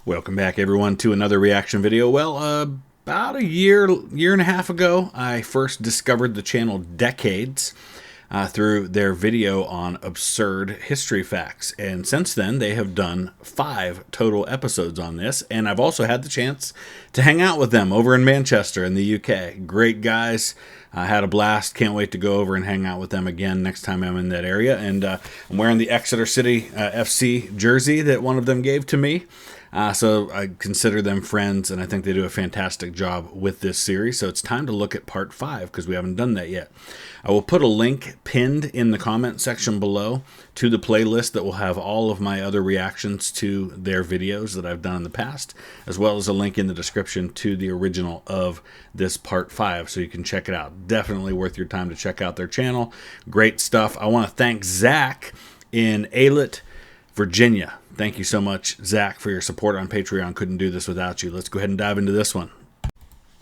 Welcome back, everyone, to another reaction video. Well, about a year and a half ago, I first discovered the channel Decades through their video on absurd history facts. And since then, they have done 5 total episodes on this. And I've also had the chance to hang out with them over in Manchester in the UK. Great guys. I had a blast. Can't wait to go over and hang out with them again next time I'm in that area. And I'm wearing the Exeter City FC jersey that one of them gave to me. So I consider them friends, and I think they do a fantastic job with this series. So it's time to look at part 5 because we haven't done that yet. I will put a link pinned in the comment section below to the playlist that will have all of my other reactions to their videos that I've done in the past, as well as a link in the description to the original of this part 5, so you can check it out. Definitely worth your time to check out their channel. Great stuff. I want to thank Zach in Aylett, Virginia. Thank you so much, Zach, for your support on Patreon. Couldn't do this without you. Let's go ahead and dive into this one.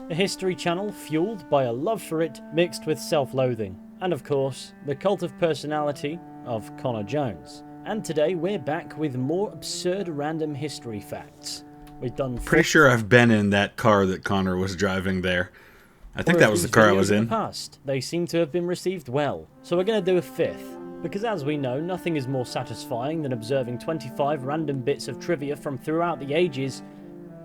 A history channel fueled by a love for it mixed with self-loathing. And of course, the cult of personality of Connor Jones. And today we're back with more absurd random history facts. We've done... Pretty sure I've been in that car that Connor was driving there. I think that was the car I was in. Past. They seem to have been received well. So we're going to do a 5th. Because as we know, nothing is more satisfying than observing 25 random bits of trivia from throughout the ages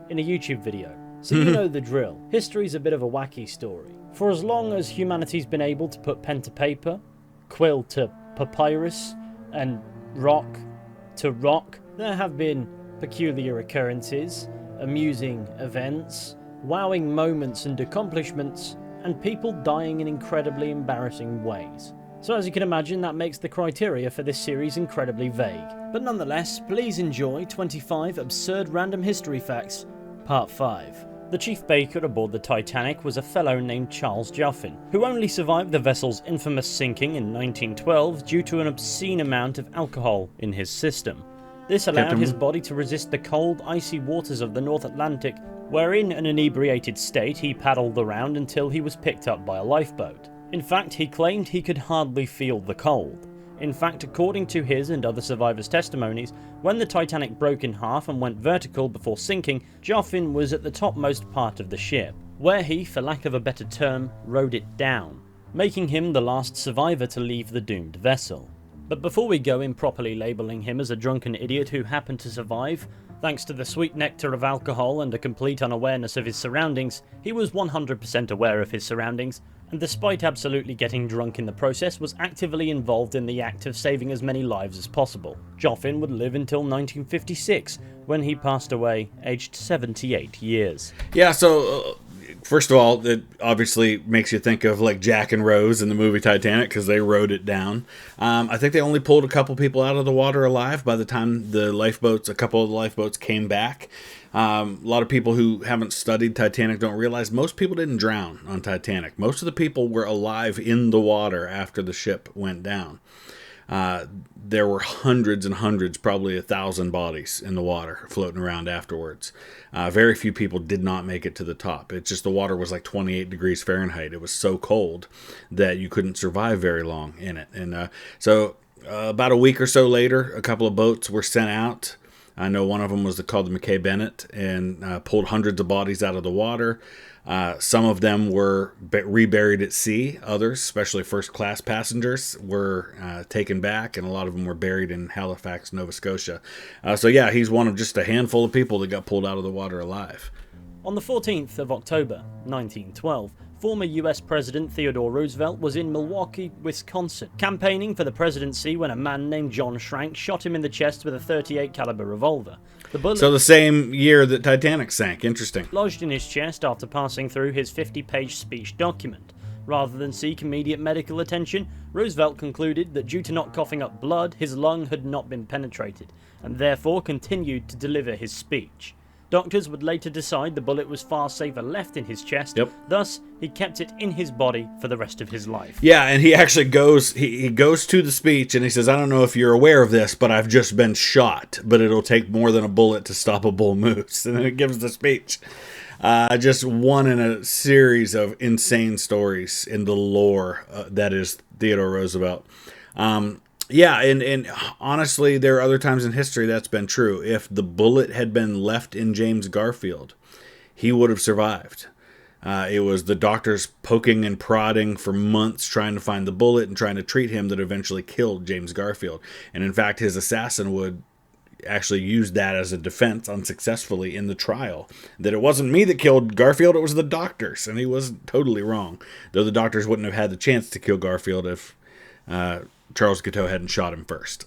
in a YouTube video. So you know the drill. History's a bit of a wacky story. For as long as humanity's been able to put pen to paper, quill to papyrus, and rock to rock, there have been peculiar occurrences, amusing events, wowing moments and accomplishments, and people dying in incredibly embarrassing ways. So as you can imagine, that makes the criteria for this series incredibly vague. But nonetheless, please enjoy 25 absurd random history facts, part 5. The chief baker aboard the Titanic was a fellow named Charles Joffin, who only survived the vessel's infamous sinking in 1912 due to an obscene amount of alcohol in his system. This allowed his body to resist the cold, icy waters of the North Atlantic, where in an inebriated state he paddled around until he was picked up by a lifeboat. In fact, he claimed he could hardly feel the cold. In fact, according to his and other survivors' testimonies, when the Titanic broke in half and went vertical before sinking, Joffin was at the topmost part of the ship, where he, for lack of a better term, rode it down, making him the last survivor to leave the doomed vessel. But before we go in properly labelling him as a drunken idiot who happened to survive, thanks to the sweet nectar of alcohol and a complete unawareness of his surroundings, he was 100% aware of his surroundings, and despite absolutely getting drunk in the process, was actively involved in the act of saving as many lives as possible. Joffin would live until 1956, when he passed away, aged 78 years. Yeah, so first of all, it obviously makes you think of like Jack and Rose in the movie Titanic, because they rode it down. I think they only pulled a couple people out of the water alive by the time a couple of the lifeboats came back. A lot of people who haven't studied Titanic don't realize most people didn't drown on Titanic. Most of the people were alive in the water after the ship went down. There were hundreds and hundreds, probably 1,000 bodies in the water floating around afterwards. Very few people did not make it to the top. It's just the water was like 28 degrees Fahrenheit. It was so cold that you couldn't survive very long in it. And so about a week or so later, a couple of boats were sent out. I know one of them was called the McKay Bennett, and pulled hundreds of bodies out of the water. Some of them were reburied at sea. Others, especially first-class passengers, were taken back, and a lot of them were buried in Halifax, Nova Scotia. So yeah, he's one of just a handful of people that got pulled out of the water alive. On the 14th of October, 1912, former US President Theodore Roosevelt was in Milwaukee, Wisconsin, campaigning for the presidency when a man named John Schrank shot him in the chest with a .38 caliber revolver. The bullet, so the same year that Titanic sank. Interesting. Lodged in his chest after passing through his 50-page speech document. Rather than seek immediate medical attention, Roosevelt concluded that due to not coughing up blood, his lung had not been penetrated, and therefore continued to deliver his speech. Doctors would later decide the bullet was far safer left in his chest. Thus, he kept it in his body for the rest of his life. Yeah, and he actually goes, he goes to the speech and he says, I don't know if you're aware of this, but I've just been shot, but it'll take more than a bullet to stop a bull moose. And then it gives the speech. Just one in a series of insane stories in the lore that is Theodore Roosevelt. Yeah, and honestly, there are other times in history that's been true. If the bullet had been left in James Garfield, he would have survived. It was the doctors poking and prodding for months trying to find the bullet and trying to treat him that eventually killed James Garfield. And in fact, his assassin would actually use that as a defense unsuccessfully in the trial. That it wasn't me that killed Garfield, it was the doctors. And he was totally wrong. Though the doctors wouldn't have had the chance to kill Garfield if Charles Guiteau hadn't shot him first.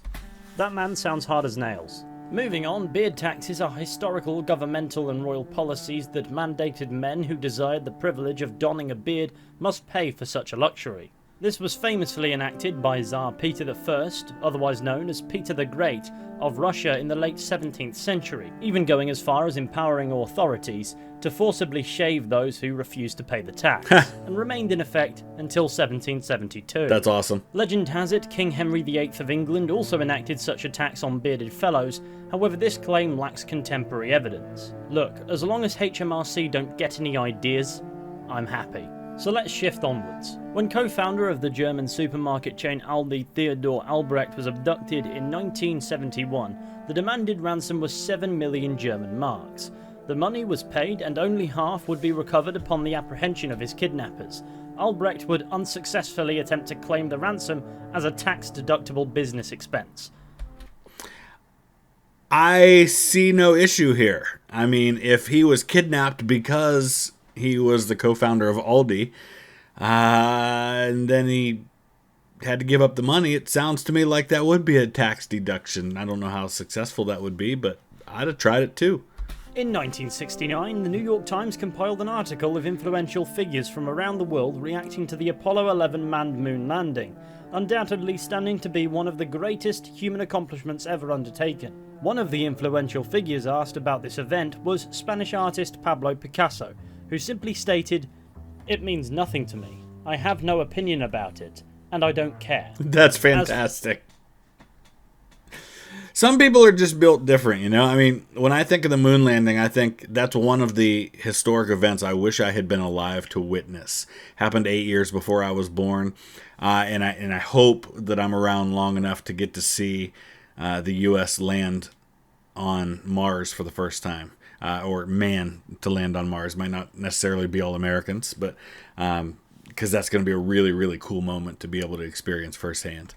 That man sounds hard as nails. Moving on, beard taxes are historical, governmental and royal policies that mandated men who desired the privilege of donning a beard must pay for such a luxury. This was famously enacted by Tsar Peter I, otherwise known as Peter the Great, of Russia in the late 17th century, even going as far as empowering authorities to forcibly shave those who refused to pay the tax, and remained in effect until 1772. That's awesome. Legend has it King Henry VIII of England also enacted such a tax on bearded fellows, however this claim lacks contemporary evidence. Look, as long as HMRC don't get any ideas, I'm happy. So let's shift onwards. When co-founder of the German supermarket chain Aldi, Theodor Albrecht, was abducted in 1971, the demanded ransom was 7 million German marks. The money was paid and only half would be recovered upon the apprehension of his kidnappers. Albrecht would unsuccessfully attempt to claim the ransom as a tax-deductible business expense. I see no issue here. I mean, if he was kidnapped because he was the co-founder of Aldi, and then he had to give up the money, it sounds to me like that would be a tax deduction. I don't know how successful that would be, but I'd have tried it too. In 1969, the New York Times compiled an article of influential figures from around the world reacting to the Apollo 11 manned moon landing, undoubtedly standing to be one of the greatest human accomplishments ever undertaken. One of the influential figures asked about this event was Spanish artist Pablo Picasso, who simply stated, "It means nothing to me. I have no opinion about it, and I don't care." That's fantastic. Some people are just built different, you know? I mean, when I think of the moon landing, I think that's one of the historic events I wish I had been alive to witness. Happened 8 years before I was born, and I hope that I'm around long enough to get to see the U.S. land on Mars for the first time. Or man to land on Mars. Might not necessarily be all Americans, but because that's going to be a really, really cool moment to be able to experience firsthand.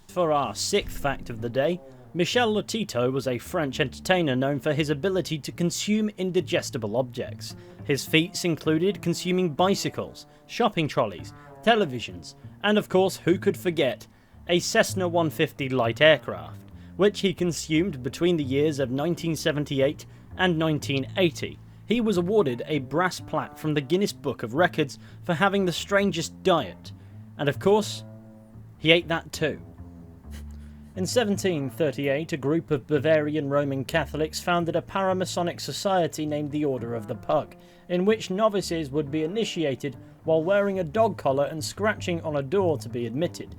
For our sixth fact of the day, Michel Lotito was a French entertainer known for his ability to consume indigestible objects. His feats included consuming bicycles, shopping trolleys, televisions, and of course, who could forget, a Cessna 150 light aircraft, which he consumed between the years of 1978 and 1980. He was awarded a brass plaque from the Guinness Book of Records for having the strangest diet. And of course, he ate that too. In 1738, a group of Bavarian Roman Catholics founded a paramasonic society named the Order of the Pug, in which novices would be initiated while wearing a dog collar and scratching on a door to be admitted.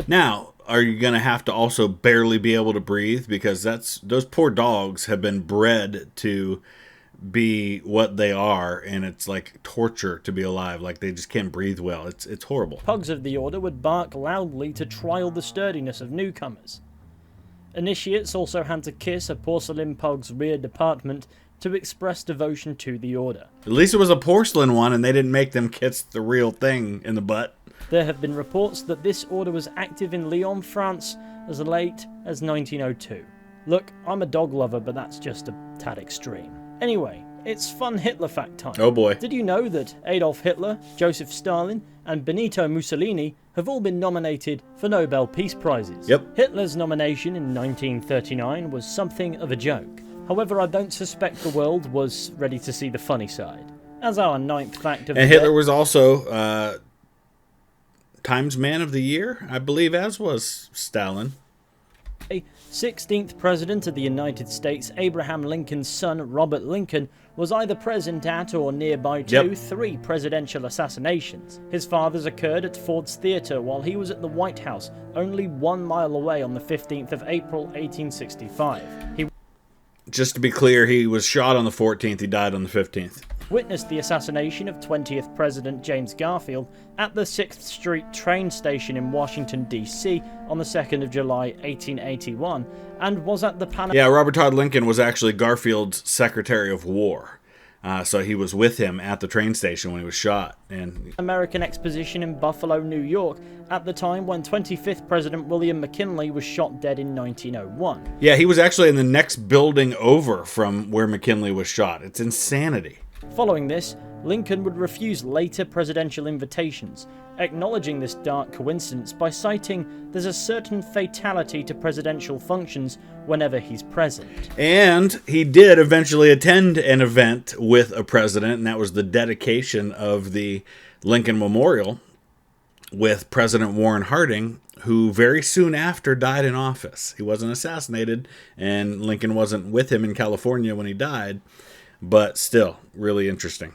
Now, are you going to have to also barely be able to breathe? Because those poor dogs have been bred to be what they are, and it's like torture to be alive. Like, they just can't breathe well. It's horrible. Pugs of the order would bark loudly to trial the sturdiness of newcomers. Initiates also had to kiss a porcelain pug's rear department to express devotion to the order. At least it was a porcelain one, and they didn't make them kiss the real thing in the butt. There have been reports that this order was active in Lyon, France, as late as 1902. Look, I'm a dog lover, but that's just a tad extreme. Anyway, it's fun Hitler fact time. Oh boy. Did you know that Adolf Hitler, Joseph Stalin, and Benito Mussolini have all been nominated for Nobel Peace Prizes? Yep. Hitler's nomination in 1939 was something of a joke. However, I don't suspect the world was ready to see the funny side. As our ninth fact of the day... And Hitler was also Times Man of the Year, I believe, as was Stalin. 16th President of the United States, Abraham Lincoln's son, Robert Lincoln, was either present at or nearby to 3 presidential assassinations. His father's occurred at Ford's Theatre while he was at the White House, only 1 mile away on the 15th of April, 1865. Just to be clear, he was shot on the 14th, he died on the 15th. witnessed the assassination of 20th President James Garfield at the 6th Street train station in Washington, D.C. on the 2nd of July 1881, and was at the Yeah, Robert Todd Lincoln was actually Garfield's Secretary of War. So he was with him at the train station when he was shot. And American Exposition in Buffalo, New York, at the time when 25th President William McKinley was shot dead in 1901. Yeah, he was actually in the next building over from where McKinley was shot. It's insanity. Following this, Lincoln would refuse later presidential invitations, acknowledging this dark coincidence by citing there's a certain fatality to presidential functions whenever he's present. And he did eventually attend an event with a president, and that was the dedication of the Lincoln Memorial with President Warren Harding, who very soon after died in office. He wasn't assassinated, and Lincoln wasn't with him in California when he died, but still, really interesting.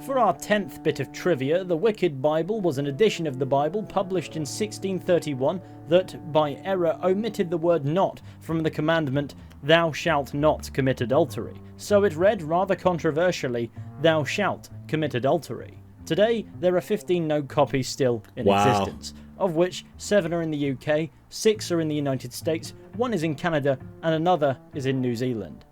For our 10th bit of trivia, the Wicked Bible was an edition of the Bible published in 1631 that, by error, omitted the word not from the commandment, "Thou shalt not commit adultery." So it read, rather controversially, "Thou shalt commit adultery." Today, there are 15 known copies still in existence, of which 7 are in the UK, 6 are in the United States, 1 is in Canada, and another is in New Zealand.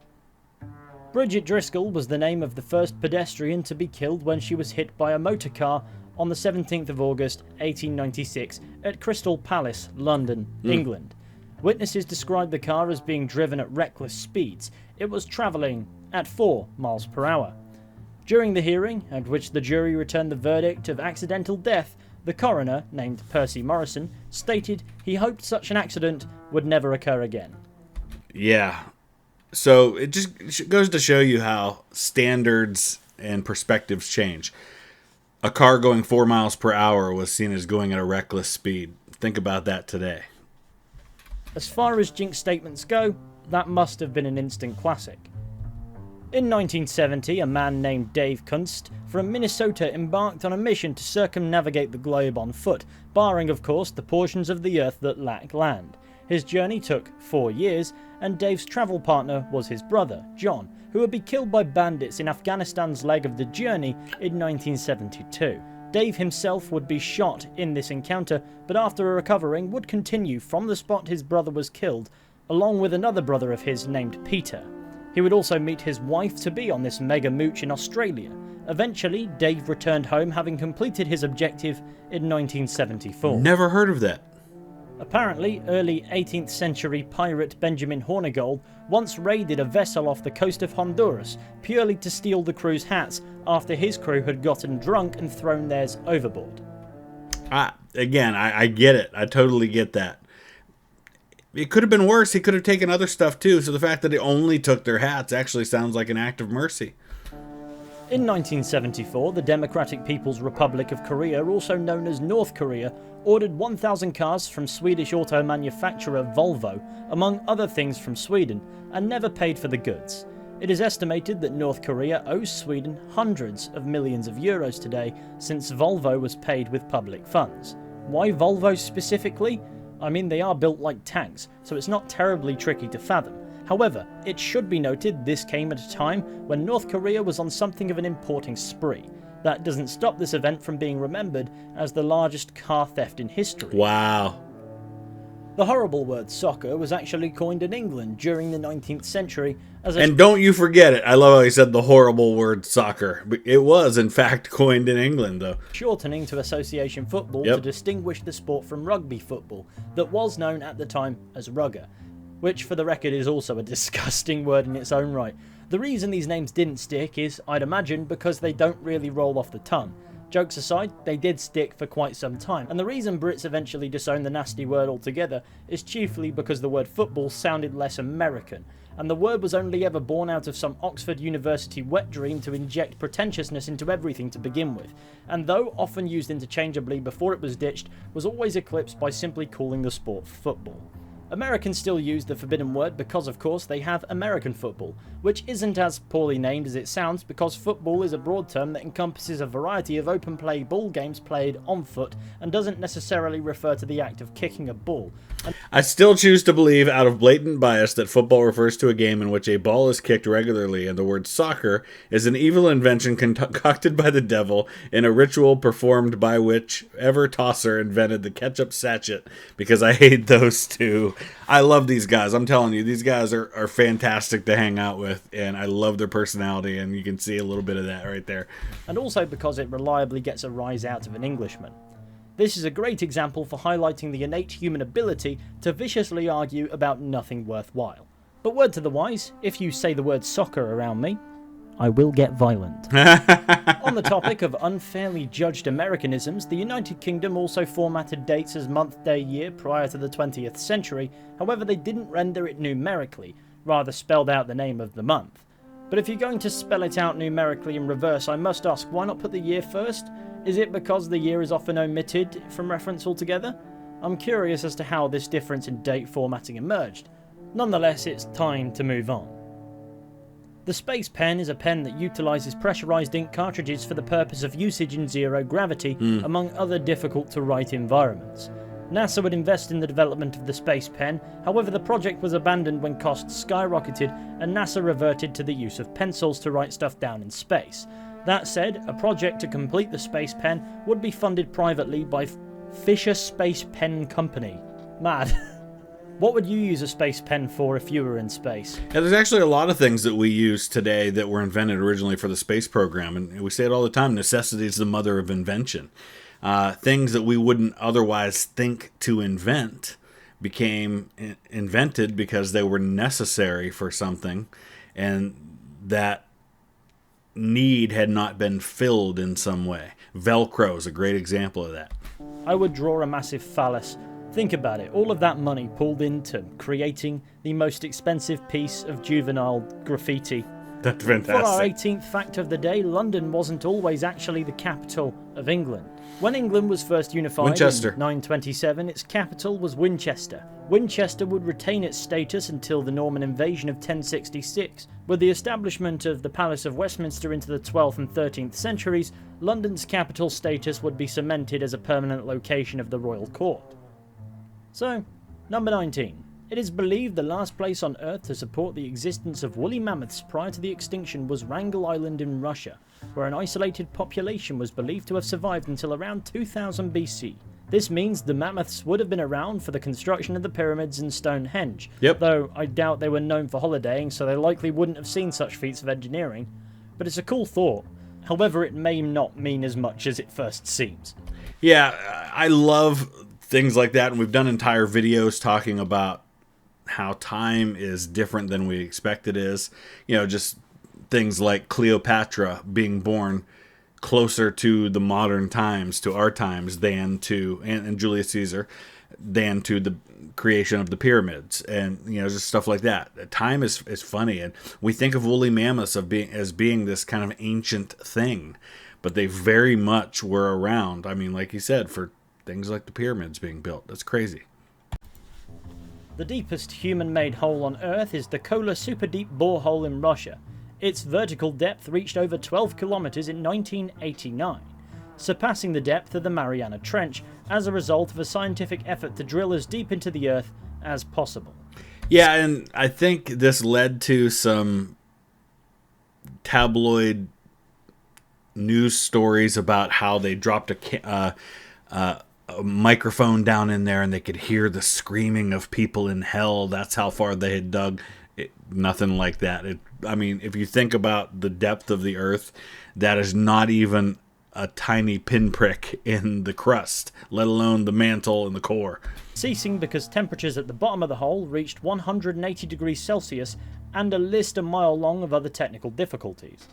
Bridget Driscoll was the name of the first pedestrian to be killed when she was hit by a motor car on the 17th of August 1896 at Crystal Palace, London, England. Witnesses described the car as being driven at reckless speeds. It was travelling at 4 miles per hour. During the hearing, at which the jury returned the verdict of accidental death, the coroner, named Percy Morrison, stated he hoped such an accident would never occur again. Yeah. So it just goes to show you how standards and perspectives change. A car going 4 miles per hour was seen as going at a reckless speed. Think about that today. As far as jinx statements go, that must have been an instant classic. In 1970, a man named Dave Kunst from Minnesota embarked on a mission to circumnavigate the globe on foot, barring of course the portions of the Earth that lack land. His journey took 4 years, and Dave's travel partner was his brother, John, who would be killed by bandits in Afghanistan's leg of the journey in 1972. Dave himself would be shot in this encounter, but after recovering would continue from the spot his brother was killed, along with another brother of his named Peter. He would also meet his wife-to-be on this mega mooch in Australia. Eventually, Dave returned home having completed his objective in 1974. Never heard of that. Apparently, early 18th century pirate Benjamin Hornigold once raided a vessel off the coast of Honduras purely to steal the crew's hats after his crew had gotten drunk and thrown theirs overboard. Again, I get it. I totally get that. It could have been worse. He could have taken other stuff too, so the fact that he only took their hats actually sounds like an act of mercy. In 1974, the Democratic People's Republic of Korea, also known as North Korea, ordered 1,000 cars from Swedish auto manufacturer Volvo, among other things from Sweden, and never paid for the goods. It is estimated that North Korea owes Sweden hundreds of millions of euros today, since Volvo was paid with public funds. Why Volvo specifically? I mean, they are built like tanks, so it's not terribly tricky to fathom. However, it should be noted this came at a time when North Korea was on something of an importing spree. That doesn't stop this event from being remembered as the largest car theft in history. Wow. The horrible word soccer was actually coined in England during the 19th century as a... And don't you forget it. I love how he said the horrible word soccer. It was, in fact, coined in England, though. Shortening to association football to distinguish the sport from rugby football that was known at the time as rugger, which for the record is also a disgusting word in its own right. The reason these names didn't stick is, I'd imagine, because they don't really roll off the tongue. Jokes aside, they did stick for quite some time, and the reason Brits eventually disowned the nasty word altogether is chiefly because the word football sounded less American, and the word was only ever born out of some Oxford University wet dream to inject pretentiousness into everything to begin with, and though often used interchangeably before it was ditched, was always eclipsed by simply calling the sport football. Americans still use the forbidden word because, of course, they have American football, which isn't as poorly named as it sounds because football is a broad term that encompasses a variety of open-play ball games played on foot and doesn't necessarily refer to the act of kicking a ball. I still choose to believe, out of blatant bias, that football refers to a game in which a ball is kicked regularly, and the word soccer is an evil invention concocted by the devil in a ritual performed by whichever tosser invented the ketchup sachet, because I hate those two. I love these guys. I'm telling you, these guys are fantastic to hang out with, and I love their personality, and you can see a little bit of that right there. And also because it reliably gets a rise out of an Englishman. This is a great example for highlighting the innate human ability to viciously argue about nothing worthwhile. But word to the wise, if you say the word soccer around me, I will get violent. On the topic of unfairly judged Americanisms, the United Kingdom also formatted dates as month, day, year prior to the 20th century, however they didn't render it numerically, rather spelled out the name of the month. But if you're going to spell it out numerically in reverse, I must ask, why not put the year first? Is it because the year is often omitted from reference altogether? I'm curious as to how this difference in date formatting emerged. Nonetheless, it's time to move on. The Space Pen is a pen that utilises pressurised ink cartridges for the purpose of usage in zero gravity, among other difficult to write environments. NASA would invest in the development of the Space Pen, however the project was abandoned when costs skyrocketed and NASA reverted to the use of pencils to write stuff down in space. That said, a project to complete the Space Pen would be funded privately by Fisher Space Pen Company. Mad. What would you use a space pen for if you were in space? Yeah, there's actually a lot of things that we use today that were invented originally for the space program, and we say it all the time, necessity is the mother of invention. Things that we wouldn't otherwise think to invent became invented because they were necessary for something, and that need had not been filled in some way. Velcro is a great example of that. I would draw a massive phallus. Think about it, all of that money pulled into creating the most expensive piece of juvenile graffiti. That's For our fantastic. 18th fact of the day, London wasn't always actually the capital of England. When England was first unified Winchester. in 927, its capital was Winchester. Winchester would retain its status until the Norman invasion of 1066. With the establishment of the Palace of Westminster into the 12th and 13th centuries, London's capital status would be cemented as a permanent location of the royal court. So, number 19. It is believed the last place on Earth to support the existence of woolly mammoths prior to the extinction was Wrangel Island in Russia, where an isolated population was believed to have survived until around 2000 BC. This means the mammoths would have been around for the construction of the pyramids and Stonehenge, though I doubt they were known for holidaying, so they likely wouldn't have seen such feats of engineering. But it's a cool thought. However, it may not mean as much as it first seems. Yeah, I love things like that, and we've done entire videos talking about how time is different than we expect it is. You know, just things like Cleopatra being born closer to the modern times, to our times, than to, and Julius Caesar, than to the creation of the pyramids, and you know, just stuff like that. Time is funny, and we think of woolly mammoths as being this kind of ancient thing, but they very much were around. I mean, like you said, for things like the pyramids being built. That's crazy. The deepest human-made hole on Earth is the Kola Super Deep Borehole in Russia. Its vertical depth reached over 12 kilometers in 1989, surpassing the depth of the Mariana Trench as a result of a scientific effort to drill as deep into the Earth as possible. Yeah, and I think this led to some tabloid news stories about how they dropped a microphone down in there and they could hear the screaming of people in hell. That's how far they had dug. Nothing like that. I mean, if you think about the depth of the Earth, that is not even a tiny pinprick in the crust, let alone the mantle and the core. Ceasing because temperatures at the bottom of the hole reached 180 degrees Celsius, and a list a mile long of other technical difficulties.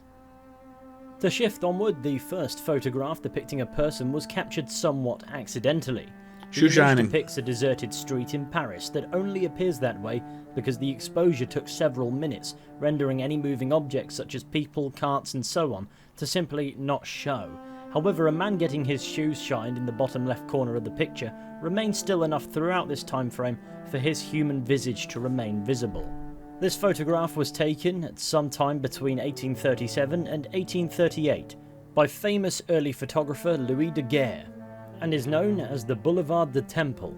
To shift onward, the first photograph depicting a person was captured somewhat accidentally. The image Shoe-shining. depicts a deserted street in Paris that only appears that way because the exposure took several minutes, rendering any moving objects such as people, carts and so on to simply not show. However, a man getting his shoes shined in the bottom left corner of the picture remained still enough throughout this time frame for his human visage to remain visible. This photograph was taken at some time between 1837 and 1838 by famous early photographer Louis Daguerre, and is known as the Boulevard du Temple.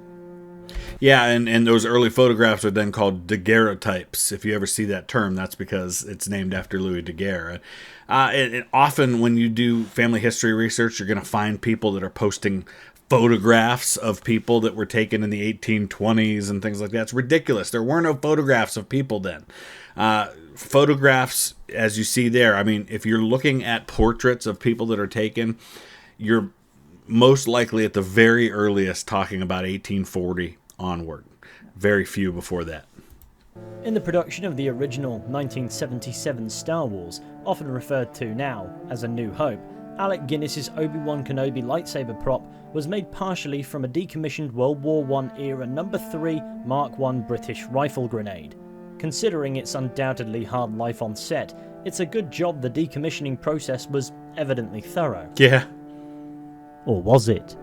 Yeah, and those early photographs are then called daguerreotypes. If you ever see that term, that's because it's named after Louis Daguerre. And often when you do family history research, you're going to find people that are posting photographs of people that were taken in the 1820s and things like that. It's ridiculous. There were no photographs of people then. Photographs, as you see there, I mean, if you're looking at portraits of people that are taken, you're most likely at the very earliest talking about 1840 onward. Very few before that. In the production of the original 1977 Star Wars, often referred to now as A New Hope, Alec Guinness's Obi-Wan Kenobi lightsaber prop was made partially from a decommissioned World War I era No. 3 Mark I British rifle grenade. Considering its undoubtedly hard life on set, it's a good job the decommissioning process was evidently thorough. Yeah. Or was it?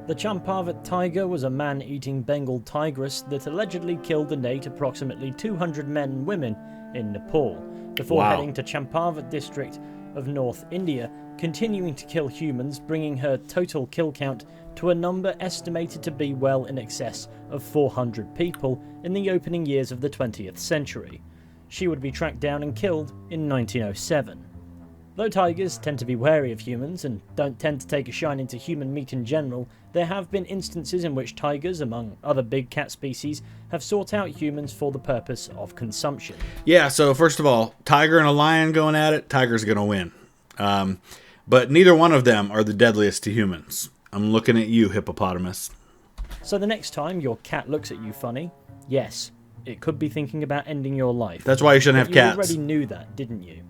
The Champavat tiger was a man-eating Bengal tigress that allegedly killed and ate approximately 200 men and women in Nepal, before heading to Champavat district of North India, continuing to kill humans, bringing her total kill count to a number estimated to be well in excess of 400 people in the opening years of the 20th century. She would be tracked down and killed in 1907. Though tigers tend to be wary of humans and don't tend to take a shine into human meat in general, there have been instances in which tigers, among other big cat species, have sought out humans for the purpose of consumption. Yeah, so first of all, tiger and a lion going at it, tiger's going to win. But neither one of them are the deadliest to humans. I'm looking at you, hippopotamus. So the next time your cat looks at you funny, yes, it could be thinking about ending your life. That's why you shouldn't have cats. You already knew that, didn't you?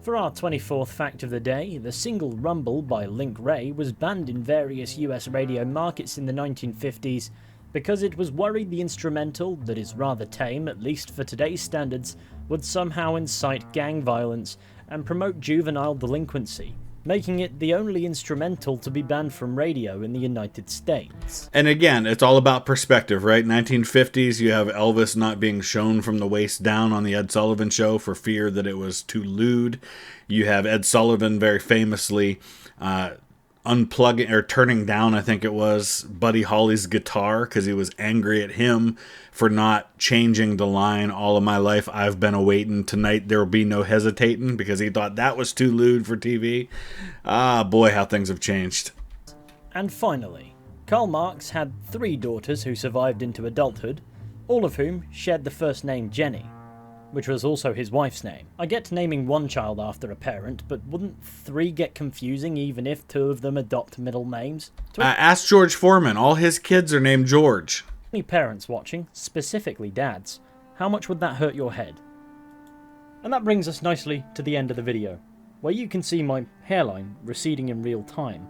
For our 24th fact of the day, the single Rumble by Link Ray was banned in various US radio markets in the 1950s because it was worried the instrumental, that is rather tame, at least for today's standards, would somehow incite gang violence and promote juvenile delinquency, making it the only instrumental to be banned from radio in the United States. And again, it's all about perspective, right? 1950s, you have Elvis not being shown from the waist down on the Ed Sullivan Show for fear that it was too lewd. You have Ed Sullivan very famously unplugging or turning down, I think it was, Buddy Holly's guitar because he was angry at him for not changing the line, "All of my life I've been awaiting, tonight there will be no hesitating," because he thought that was too lewd for TV. Ah, boy, how things have changed. And finally, Karl Marx had 3 daughters who survived into adulthood, all of whom shared the first name Jenny, which was also his wife's name. I get naming one child after a parent, but wouldn't 3 get confusing even if 2 of them adopt middle names? Ask George Foreman. All his kids are named George. Any parents watching, specifically dads, how much would that hurt your head? And that brings us nicely to the end of the video, where you can see my hairline receding in real time.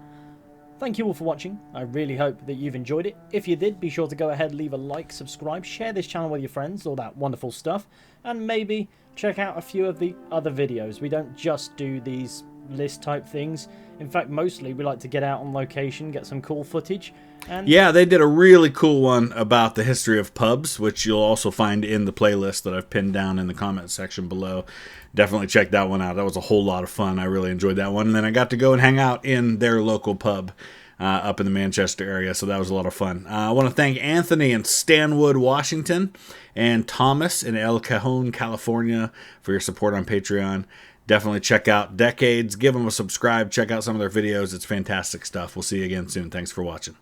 Thank you all for watching. I really hope that you've enjoyed it. If you did, be sure to go ahead, leave a like, subscribe, share this channel with your friends, all that wonderful stuff, and maybe check out a few of the other videos. We don't just do these list type things. In fact, mostly we like to get out on location, get some cool footage. And yeah, they did a really cool one about the history of pubs, which you'll also find in the playlist that I've pinned down in the comment section below. Definitely check that one out. That was a whole lot of fun. I really enjoyed that one. And then I got to go and hang out in their local pub up in the Manchester area, so that was a lot of fun. I want to thank Anthony in Stanwood, Washington, and Thomas in El Cajon, California, for your support on Patreon. Definitely check out Decades. Give them a subscribe. Check out some of their videos. It's fantastic stuff. We'll see you again soon. Thanks for watching.